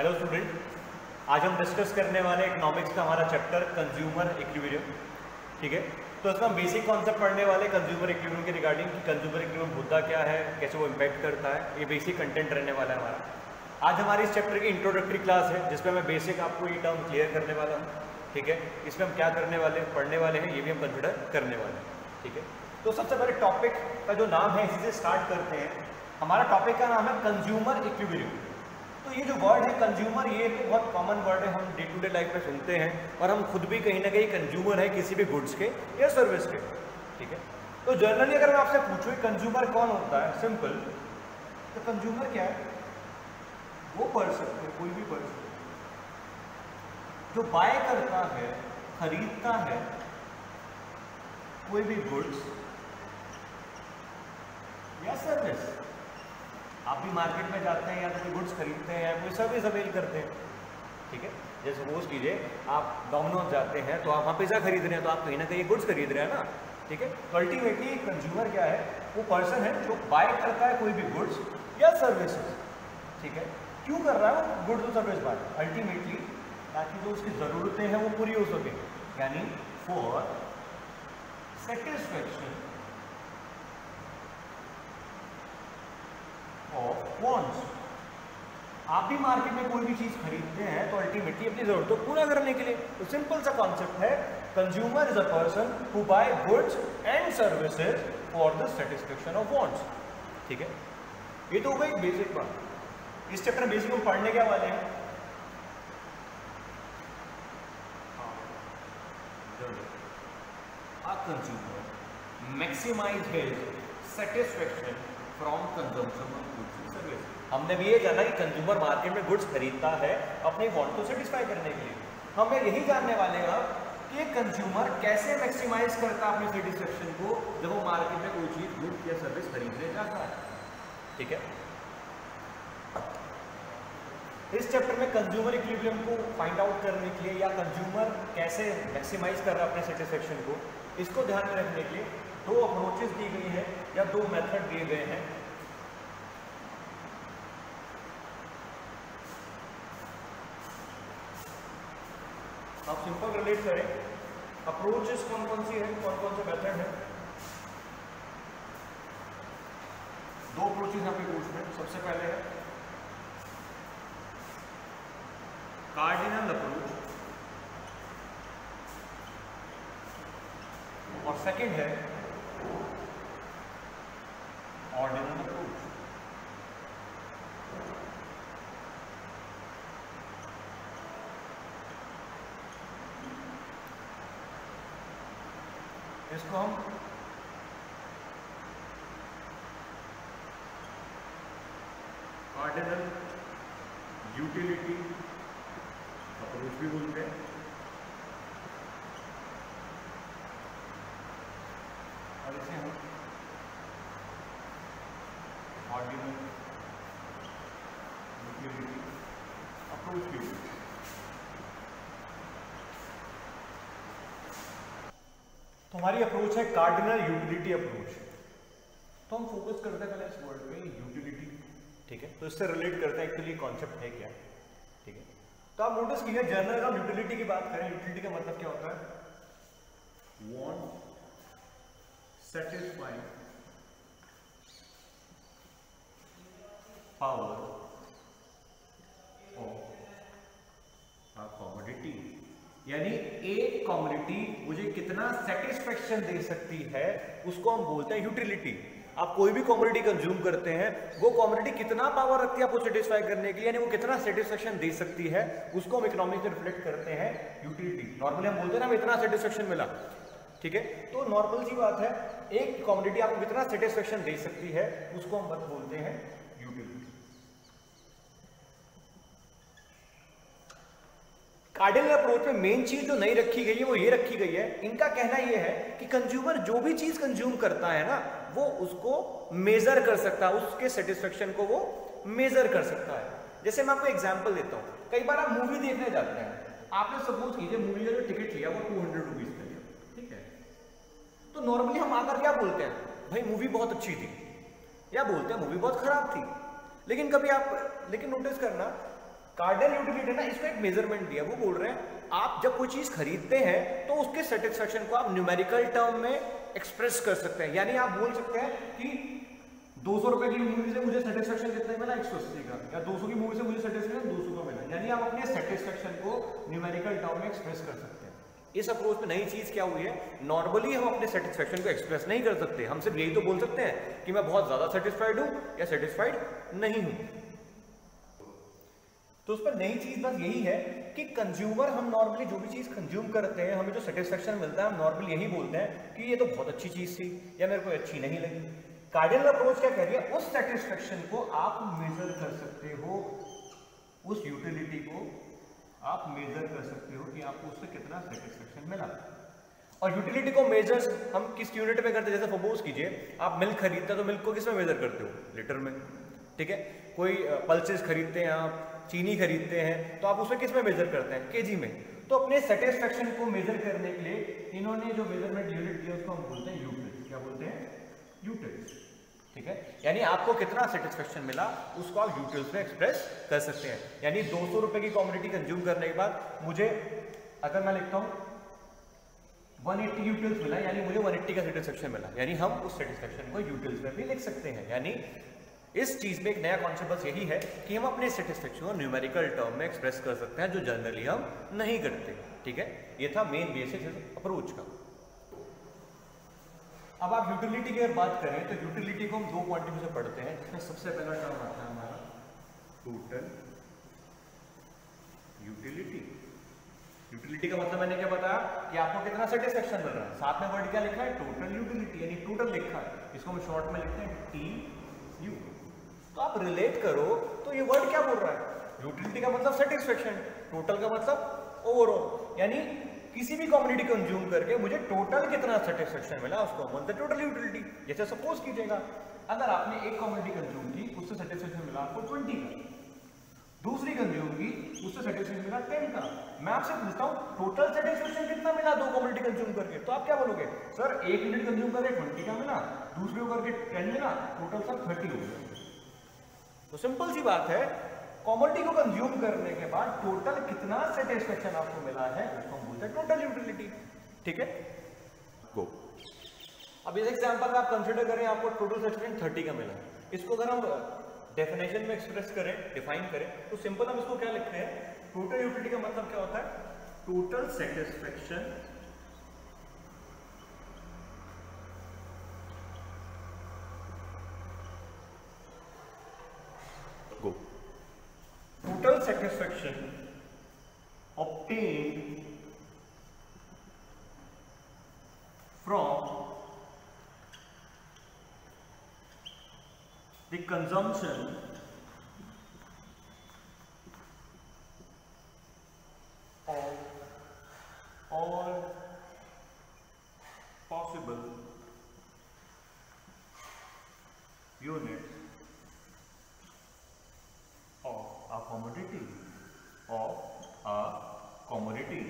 Hello student, आज हम discuss करने वाले इकोनॉमिक्स का हमारा चैप्टर कंज्यूमर इक्विलिब्रियम। ठीक है, तो इसमें हम बेसिक कॉन्सेप्ट पढ़ने वाले कंज्यूमर इक्विलिब्रियम के रिगार्डिंग कि कंज्यूमर इक्विलिब्रियम होता क्या है, कैसे वो इम्पैक्ट करता है, ये बेसिक कंटेंट रहने वाला है हमारा। आज हमारी इस चैप्टर की इंट्रोडक्टरी क्लास है जिसमें मैं बेसिक आपको ये टर्म क्लियर करने वाला हूँ। ठीक है, इसमें हम क्या करने वाले पढ़ने वाले हैं ये भी हम कंसिडर करने वाले हैं। ठीक है, तो सबसे पहले टॉपिक का जो नाम है इसी से स्टार्ट करते हैं। हमारा टॉपिक का नाम है कंज्यूमर इक्विलिब्रियम। तो ये जो वर्ड है कंज्यूमर, ये तो बहुत कॉमन वर्ड है, हम डे टू डे लाइफ में सुनते हैं और हम खुद भी कहीं ना कहीं कंज्यूमर है किसी भी गुड्स के या सर्विस के। ठीक है, तो जनरली अगर मैं आपसे पूछूं कंज्यूमर कौन होता है, सिंपल, तो कंज्यूमर क्या है? वो पर्सन है, कोई भी पर्सन जो बाय करता है, खरीदता है कोई भी गुड्स या सर्विस। आप भी मार्केट में जाते हैं या तो कोई गुड्स खरीदते हैं या कोई सर्विस अवेल करते हैं। ठीक है, जैसे सपोज कीजिए आप डोमिनोज जाते हैं तो आप वहाँ पिज़्ज़ा खरीद रहे हैं, तो आप कहीं ना कहीं गुड्स खरीद रहे हैं ना। ठीक है, तो अल्टीमेटली कंज्यूमर क्या है? वो पर्सन है जो बाय करता है कोई भी गुड्स या सर्विसेज। ठीक है, क्यों कर रहा है वो गुड्स और सर्विस बाय? अल्टीमेटली ताकि जो उसकी ज़रूरतें हैं वो पूरी हो सके, यानी फॉर सेटिस्फैक्शन ऑफ वांट्स। आप भी मार्केट में कोई भी चीज खरीदते हैं तो अल्टीमेटली अपनी जरूरतों को पूरा करने के लिए। तो सिंपल सा कॉन्सेप्ट है, consumer is a person who buy goods and services for the satisfaction of wants. ठीक है, ये तो हो गई बेसिक बात। इस चैप्टर में बेसिक हम पढ़ने क्या वाले हैं? A consumer maximize his satisfaction from consumption of goods and services। हमने भी ये जाना कि कंज्यूमर मार्केट में गुड्स खरीदता है अपने वांट को सेटिस्फाई करने के लिए। हमें यही जानने वाले हैं कि कंज्यूमर कैसे मैक्सिमाइज करता है अपनी सेटिस्फेक्शन को जब वो मार्केट में कोई चीज गुड या सर्विस खरीदने जाता है। ठीक है, इस चैप्टर में कंज्यूमर इक्विलिब्रियम को फाइंड आउट करने के लिए या कंज्यूमर कैसे मैक्सिमाइज कर रहा है अपने सेटिस्फेक्शन को, इसको ध्यान में रखने के लिए दो अप्रोचेस दी गई हैं या दो मेथड दिए गए हैं। आप सिंपल रिलेट करें, अप्रोचेस कौन कौन सी है, कौन कौन से मेथड है? दो अप्रोचेस यहाँ पे पूछ रहे हैं। सबसे पहले है कार्डिनल अप्रोच और सेकंड है ऑर्डिनल अप्रोच। इसको हम कार्डिनल यूटिलिटी अप्रोच भी बोलते हैं और इसे हम ऑर्डिनल यूटिलिटी अप्रोच भी बोलते हैं। तो हमारी अप्रोच है कार्डिनल यूटिलिटी अप्रोच। तो हम फोकस करते हैं पहले इस वर्ड पे, यूटिलिटी। ठीक है, तो इससे रिलेट करते हैं एक्चुअली कॉन्सेप्ट है क्या। ठीक है, तो आप नोटिस कीजिए जनरल हम यूटिलिटी की बात करें, यूटिलिटी का मतलब क्या होता है? Want satisfying power of a commodity, यानी एक कमोडिटी मुझे कितना सेटिस्फेक्शन दे सकती है उसको हम बोलते हैं यूटिलिटी। आप कोई भी कमोडिटी कंज्यूम करते हैं, वो कमोडिटी कितना पावर रखती है आपको सेटिस्फाई करने के लिए, यानी वो कितना सेटिस्फेक्शन दे सकती है, उसको हम इकोनॉमिक्स में रिफ्लेक्ट करते हैं यूटिलिटी। नॉर्मली हम बोलते हैं ना हमें इतना सेटिस्फेक्शन मिला। ठीक है, तो नॉर्मल सी बात है, एक कमोडिटी आपको कितना सेटिस्फेक्शन दे सकती है उसको हम बोलते हैं यूटिलिटी। कार्डिनल अप्रोच में मेन चीज जो नहीं रखी गई है वो ये रखी गई है, इनका कहना ये है कि कंज्यूमर जो भी चीज कंज्यूम करता है ना वो उसको मेजर कर सकता है, उसके सेटिस्फेक्शन को वो मेजर कर सकता है। जैसे मैं आपको एग्जांपल देता हूं, कई बार आप मूवी देखने जाते हैं, आपने सपोज कीजिए मूवी का जो टिकट लिया वो 200 रुपीज का लिया। ठीक है, तो नॉर्मली हम आकर क्या बोलते हैं, भाई मूवी बहुत अच्छी थी, या बोलते हैं मूवी बहुत खराब थी। लेकिन कभी आप लेकिन नोटिस करना कार्डिनल यूटिलिटी ना, इसको एक मेजरमेंट दिया, वो बोल रहे हैं आप जब कोई चीज खरीदते हैं तो उसके सेटिस्फेक्शन को आप न्यूमेरिकल टर्म में एक्सप्रेस कर सकते हैं। यानी आप बोल सकते हैं कि 200 रुपए की मूवी से मुझे सेटिस्फेक्शन कितना मिला, 180 का, या 200 की मूवी से मुझे सेटिस्फेक्शन 200 का मिला। यानी आप अपने सेटिस्फेक्शन को न्यूमेरिकल टर्म में एक्सप्रेस कर सकते हैं। इस अप्रोच में नई चीज क्या हुई है, नॉर्मली हम अपने सेटिस्फेक्शन को एक्सप्रेस नहीं कर सकते, हम सिर्फ यही तो बोल सकते हैं कि मैं बहुत ज्यादा सेटिस्फाइड हूं या सेटिस्फाइड नहीं हूं। तो उस पर नई चीज बस यही है कि कंज्यूमर, हम नॉर्मली जो भी चीज कंज्यूम करते हैं, हमें जो सेटिस्फेक्शन मिलता है, हम नॉर्मली यही बोलते हैं कि ये तो बहुत अच्छी चीज थी या मेरे को अच्छी नहीं लगी। कार्डिनल अप्रोच क्या कह रही है, उस सेटिस्फेक्शन को आप मेजर कर सकते हो, उस यूटिलिटी को आप मेजर कर सकते हो कि आपको उससे कितना सेटिस्फेक्शन मिला। और यूटिलिटी को मेजर्स हम किस यूनिट में करते हैं, जैसे सपोज कीजिए आप मिल्क खरीदते हैं तो मिल्क को किस में मेजर करते हो, लीटर में, ठीक है। कोई पल्सेस खरीदते हैं, आप चीनी खरीदते हैं तो आप उसमें किस में मेजर करते हैं, केजी में। तो अपने सेटिस्फेक्शन को मेजर करने के लिए इन्होंने जो मेजरमेंट यूनिट दिया उसको हम बोलते हैं यूटिल। क्या बोलते हैं, यूटिल्स, ठीक है। यानी आपको कितना सेटिस्फेक्शन मिला उसको आप यूटिल्स में एक्सप्रेस कर सकते हैं। यानी 200 रुपए की कमोडिटी कंज्यूम करने के बाद मुझे, अगर मैं लिखता हूं 180 यूटिल्स मिला, यानी मुझे 180 का सेटिस्फेक्शन मिला, यानी हम उस सेटिस्फेक्शन को यूटिल्स में भी लिख सकते हैं। यानी इस चीज में एक नया कॉन्सेप्ट बस यही है कि हम अपने सेटिस्फेक्शन को न्यूमेरिकल टर्म में एक्सप्रेस कर सकते हैं, जो जनरली हम नहीं करते, ठीक है। ये था मेन बेसिस अप्रोच का। अब आप यूटिलिटी की अगर बात करें तो यूटिलिटी को हम दो पॉइंट ऑफ व्यू से पढ़ते हैं, जिसमें सबसे पहला टर्म आता है हमारा टोटल यूटिलिटी। यूटिलिटी का मतलब मैंने क्या बताया कि आपको कितना सेटिस्फेक्शन मिल रहा है, साथ में वर्ड क्या लिखा है, टोटल यूटिलिटी, यानी टोटल लिखा है, इसको हम शॉर्ट में लिखते हैं TU। तो आप रिलेट करो तो ये वर्ड क्या बोल रहा है, यूटिलिटी का मतलब सेटिस्फेक्शन, टोटल का मतलब ओवरऑल, यानी किसी भी कम्युनिटी कंज्यूम करके मुझे टोटल कितना सेटिस्फेक्शन मिला उसको हम बोलते हैं टोटल यूटिलिटी। जैसे सपोज कीजिएगा अगर आपने एक कम्युनिटी कंज्यूम की, उससे सेटिस्फेक्शन मिला आपको 20 का, दूसरी कंज्यूम की, उससे सेटिस्फेक्शन मिला 10 का। मैं आपसे पूछता हूं टोटल सेटिस्फेक्शन कितना मिला दो कम्युनिटी कंज्यूम करके, तो आप क्या बोलोगे, सर एक यूनिट कंज्यूम करके 20 का मिला, दूसरे को करके 10 मिला, टोटल सर 30 हो गया। तो सिंपल सी बात है, कमोडिटी को कंज्यूम करने के बाद टोटल कितना सेटिस्फेक्शन आपको मिला है उसको हम बोलते हैं टोटल यूटिलिटी, ठीक है। गो। अब इस एग्जांपल में आप कंसीडर करें आपको टोटल सेटिस्फेक्शन 30 का मिला, इसको अगर हम डेफिनेशन में एक्सप्रेस करें, डिफाइन करें, तो सिंपल हम इसको क्या लिखते हैं, टोटल यूटिलिटी का मतलब क्या होता है, total satisfaction go, total satisfaction obtained from the consumption of all possible units of a commodity,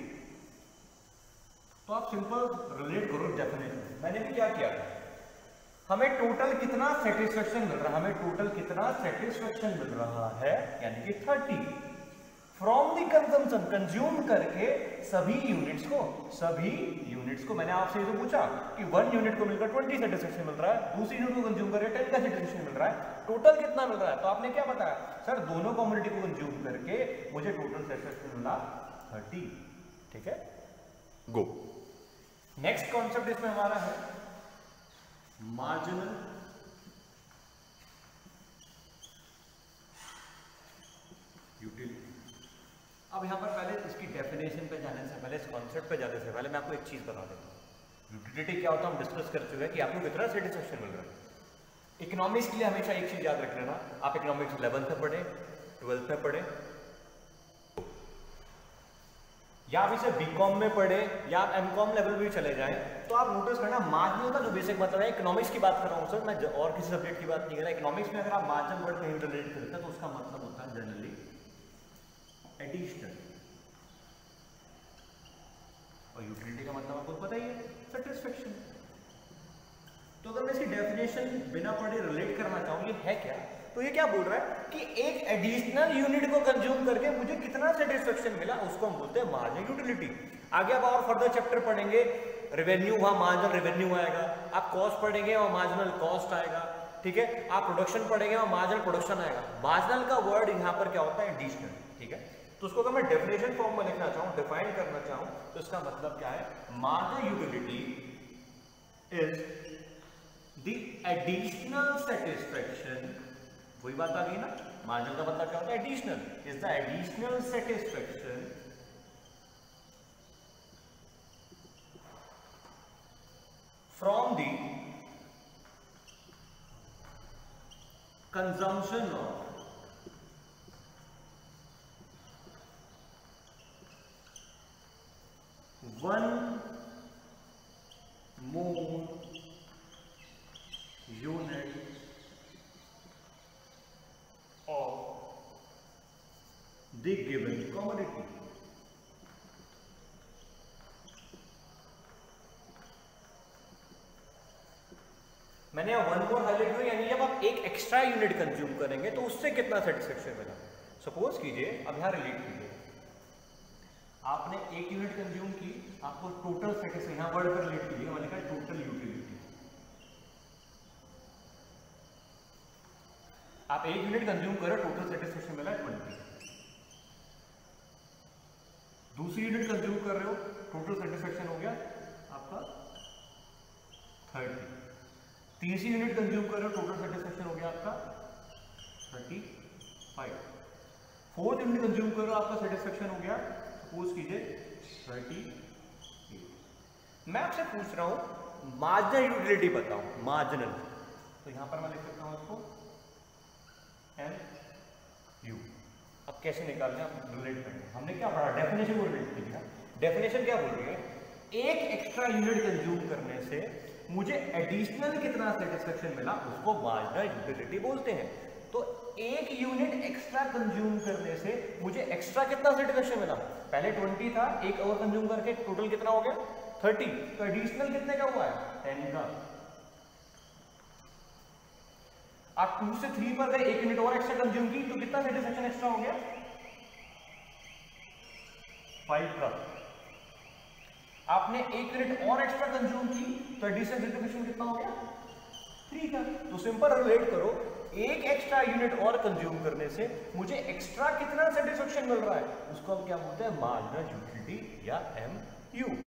तो आप सिंपल रिलेट करो डेफिनेशन। मैंने भी क्या किया, हमें टोटल कितना सेटिस्फेक्शन मिल रहा है, हमें टोटल कितना सेटिस्फेक्शन मिल रहा है, यानी कि 30 फ्रॉम द कंजम्पशन, कंज्यूम करके सभी यूनिट्स को मैंने आपसे ये तो पूछा कि 1 यूनिट को मिलकर 20 सेटिस्फेक्शन मिल रहा है, दूसरी यूनिट को कंज्यूम करके 10 का सेटिस्फेक्शन मिल रहा है, टोटल कितना मिल रहा है। तो आपने क्या बताया, सर दोनों कम्युनिटी को कंज्यूम करके मुझे टोटल सेटिस्फेक्शन मिला 30, ठीक है। गो। नेक्स्ट कॉन्सेप्ट इसमें हमारा है मार्जिनल यूटिलिटी। अब यहां पर पहले इसकी डेफिनेशन पे जाने से पहले, इस कॉन्सेप्ट पे जाने से पहले मैं आपको एक चीज बता देता हूं, यूटिलिटी क्या होता है हम डिस्कस कर चुके हैं कि आपको कितना सेटिस्फेक्शन मिल रहा है। इकोनॉमिक्स के लिए हमेशा एक चीज याद रख लेना, आप इकोनॉमिक्स 11th में पढ़े, 12th में पढ़े, या आप इसे बीकॉम में पढ़े, या आप एमकॉम लेवल भी चले जाएं, तो आप नोटिस करना मार्जिनल का जो बेसिक मतलब है, इकोनॉमिक्स की बात कर रहा हूं सर मैं, और किसी सब्जेक्ट की बात नहीं कर रहा, इकोनॉमिक्स में अगर आप मार्जिन वर्ड कहीं रिलेट करते हैं तो उसका मतलब होता है जनरली एडिशनल, और यूटिलिटी का मतलब आपको पता ही है सेटिस्फेक्शन। तो अगर मैं इसकी डेफिनेशन बिना पढ़े रिलेट करना चाहूँ, ये है क्या, तो ये क्या बोल रहा है कि एक एडिशनल यूनिट को कंज्यूम करके मुझे कितना सेटिस्फेक्शन मिला, उसको हम बोलते हैं मार्जिनल यूटिलिटी। आगे आप और फर्दर चैप्टर पढ़ेंगे, रेवेन्यू, वहां मार्जिनल रेवेन्यू आएगा, आप कॉस्ट पढ़ेंगे वहां मार्जिनल कॉस्ट आएगा, ठीक है, आप प्रोडक्शन पढ़ेंगे वहां मार्जिनल प्रोडक्शन आएगा। मार्जिनल का वर्ड यहाँ पर क्या होता है, एडिशनल, ठीक है। तो उसको अगर मैं डेफिनेशन फॉर्म में लिखना चाहूं, डिफाइन करना चाहूं, तो इसका मतलब क्या है, marginal utility is the additional satisfaction, वही बात आ गई ना, मार्जिनल का मतलब क्या होता है, additional, is the additional satisfaction from the consumption of one mole unit of the given commodity। मैंने यहाँ वन मोर हाईलाइट किया, यानी जब आप एक एक्स्ट्रा यूनिट कंज्यूम करेंगे तो उससे कितना सेटिस्फेक्शन मिला। सपोज कीजिए, अब यहाँ रिलेट कीजिए, आपने एक यूनिट कंज्यूम की, आपको टोटल सेटिस्फेक्शन, यहाँ वर्ड पर रिलेट कीजिए, मैंने कहा टोटल यूटिलिटी, आप एक यूनिट कंज्यूम करो, टोटल सेटिस्फेक्शन मिला 20, दूसरी यूनिट कंज्यूम कर रहे हो, टोटल सेटिस्फेक्शन हो गया आपका 30, तीसरी यूनिट कंज्यूम कर रहे हो, टोटल सेटिस्फेक्शन हो गया आपका 35, फोर्थ यूनिट कंज्यूम कर रहे हो, आपका सेटिस्फेक्शन हो गया सपोज कीजिए 38। मैं आपसे पूछ रहा हूं मार्जिनल यूटिलिटी बताओ, मार्जिनल, तो यहां पर मैं लिख सकता हूं इसको MU। अब कैसे निकालना है, रिलेट करना, हमने क्या पढ़ा, डेफिनेशन को रिलेट किया। डेफिनेशन क्या बोल रही है, एक एक्स्ट्रा यूनिट कंज्यूम करने से मुझे एडिशनल कितना सेटिस्फेक्शन मिला, उसको मार्जिनल यूटिलिटी बोलते हैं। तो एक यूनिट एक्स्ट्रा कंज्यूम करने से मुझे एक्स्ट्रा कितना सेटिस्फेक्शन मिला, पहले 20 था, एक और कंज्यूम करके टोटल कितना हो गया 30, तो एडिशनल कितने का हुआ है 10 का। आप 2 से 3 पर गए, एक यूनिट और एक्स्ट्रा कंज्यूम की, तो कितना सेटिस्फेक्शन एक्स्ट्रा हो गया 5 का। आपने एक यूनिट और एक्स्ट्रा कंज्यूम की, तो एडिशनल सेटिस्फेक्शन कितना हो गया 3 का। तो सिंपल रिलेट करो, एक एक्स्ट्रा यूनिट और कंज्यूम करने से मुझे एक्स्ट्रा कितना सेटिस्फेक्शन मिल रहा है, उसको हम क्या बोलते हैं, मार्जिनल यूटिलिटी या MU।